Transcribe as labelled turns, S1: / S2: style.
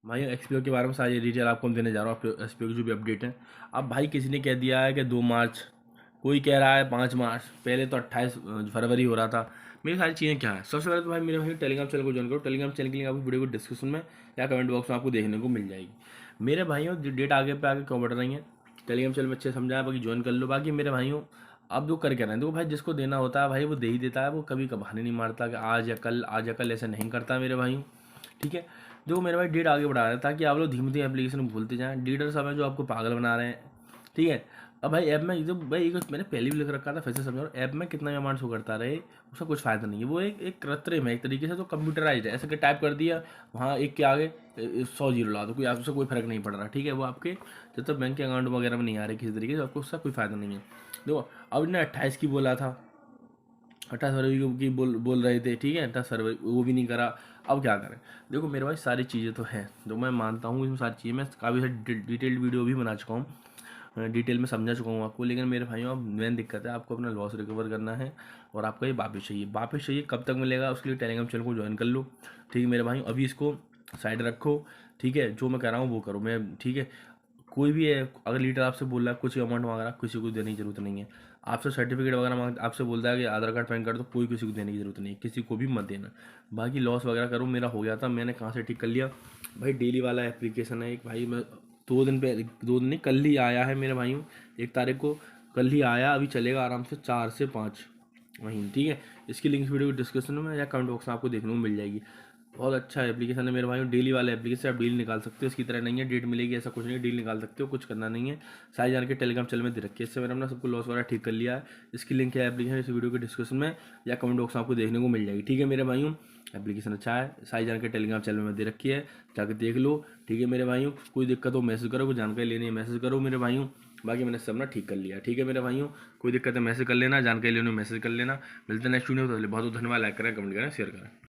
S1: भाई एक्सपीओ के बारे में सारी डिटेल आपको हम देने जा रहा हूँ, एक्सपीओ की जो भी अपडेट है। अब भाई किसी ने कह दिया है कि 2 मार्च, कोई कह रहा है 5 मार्च, पहले तो 28 फरवरी हो रहा था। मेरी सारी चीज़ें क्या है, सबसे पहले तो भाई मेरे भाई टेलीग्राम चैनल को ज्वाइन करो। टेलीग्राम चैनल के लिंक आपको वीडियो को डिस्क्रिप्शन में या कमेंट बॉक्स में आपको देखने को मिल जाएगी। मेरे भाइयों डेट आगे पे आगे क्यों बढ़ रही है, टेलीग्राम चैनल में अच्छे समझाया, बाकी ज्वाइन कर लो। बाकी मेरे भाइयों अब जो कर रहे हैं देखो भाई, जिसको देना होता है भाई वो दे ही देता है, वो कभी बहाने नहीं मारता कि आज या कल, आज या कल, ऐसा नहीं करता मेरे भाइयों। ठीक है, जो मेरे भाई डेट आगे बढ़ा रहे हैं ताकि आप लोग धीमे धीमे एप्लीकेशन भूलते जाएं। डीडर सब है जो आपको पागल बना रहे हैं। ठीक है, अब भाई ऐप में जो भाई एक मैंने पहले भी लिख रखा था, फिर से समझाओ, ऐप में कितना भी अमाउंट शो करता रहे उसका कुछ फ़ायदा नहीं है। वो एक कृत्रिम है एक तरीके से, तो कंप्यूटराइज है। ऐसे कि टाइप कर दिया वहाँ एक के आगे 100 जीरो ला दो, कोई आपसे कोई फर्क नहीं पड़ रहा। ठीक है, वो आपके जब तक बैंक के अकाउंट वगैरह में नहीं आ रहे किसी तरीके से, आपको उसका कोई फ़ायदा नहीं है। देखो अब इन्हें 28 की बोला था, 28 फरवरी की बोल रहे थे। ठीक है, 28 फरवरी वो भी नहीं करा। अब क्या करें। देखो मेरे भाई सारी चीज़ें तो हैं जो मैं मानता हूँ, इसमें सारी चीज़ें मैं काफ़ी सारी डिटेल्ड वीडियो भी बना चुका हूँ, डिटेल में समझा चुका हूँ आपको। लेकिन मेरे भाइयों अब मेन दिक्कत है, आपको अपना लॉस रिकवर करना है और आपको ये वापस चाहिए। वापस चाहिए कब तक मिलेगा, उसके लिए टेलीग्राम चैनल को ज्वाइन कर लो। ठीक है मेरे भाई, अभी इसको साइड रखो। ठीक है, जो मैं कह रहा हूँ वो करो। मैं ठीक है, कोई भी है अगर लीडर आपसे बोल रहा है कुछ अमाउंट मांग रहा है, किसी को देने की जरूरत नहीं है। आपसे सर्टिफिकेट वगैरह मांग, आपसे बोलता है कि आधार कार्ड पैन कार्ड, तो कोई किसी को देने की जरूरत नहीं है, किसी को भी मत देना। बाकी लॉस वगैरह करो, मेरा हो गया था, मैंने कहाँ से ठीक कर लिया भाई। डेली वाला एप्लीकेशन है एक भाई, मैं 2 दिन पे, 2 दिन नहीं, कल ही आया है मेरे भाइयों, 1 तारीख को कल ही आया। अभी चलेगा आराम से 4 से 5 महीने। ठीक है, इसकी लिंक वीडियो डिस्क्रिप्शन में या कमेंट बॉक्स में आपको देखने को मिल जाएगी। बहुत अच्छा एप्लीकेशन है मेरे भाइयों, डेली वाला एप्लीकेशन, आप डील निकाल सकते हो। इसकी तरह नहीं है डेट मिलेगी ऐसा कुछ नहीं, डील निकाल सकते हो, कुछ करना नहीं है। सारी जान के टेलीग्राम चैनल में दे रखी है। इससे मैंने अपना सबको लॉस वगैरह ठीक कर लिया है। इसकी लिंक है एप्लीकेशन इस वीडियो के डिस्क्रिप्शन में या कमेंट बॉक्स में आपको देखने को मिल जाएगी। ठीक है मेरे भाइयों, एप्लीकेशन अच्छा है, सारी जान के टेलीग्राम चैनल में दे रखी है, जाकर देख लो। ठीक है मेरे भाइयों, कोई दिक्कत हो मैसेज करो, कोई जानकारी लेनी है मैसेज करो मेरे भाइयों। बाकी मैंने सब ना ठीक कर लिया। ठीक है मेरे भाइयों, कोई दिक्कत है मैसेज कर लेना, जानकारी लेनी हो मैसेज कर लेना। मिलते हैं नेक्स्ट वीडियो, तो बहुत बहुत धन्यवाद। लाइक करें, कमेंट करें, शेयर करें।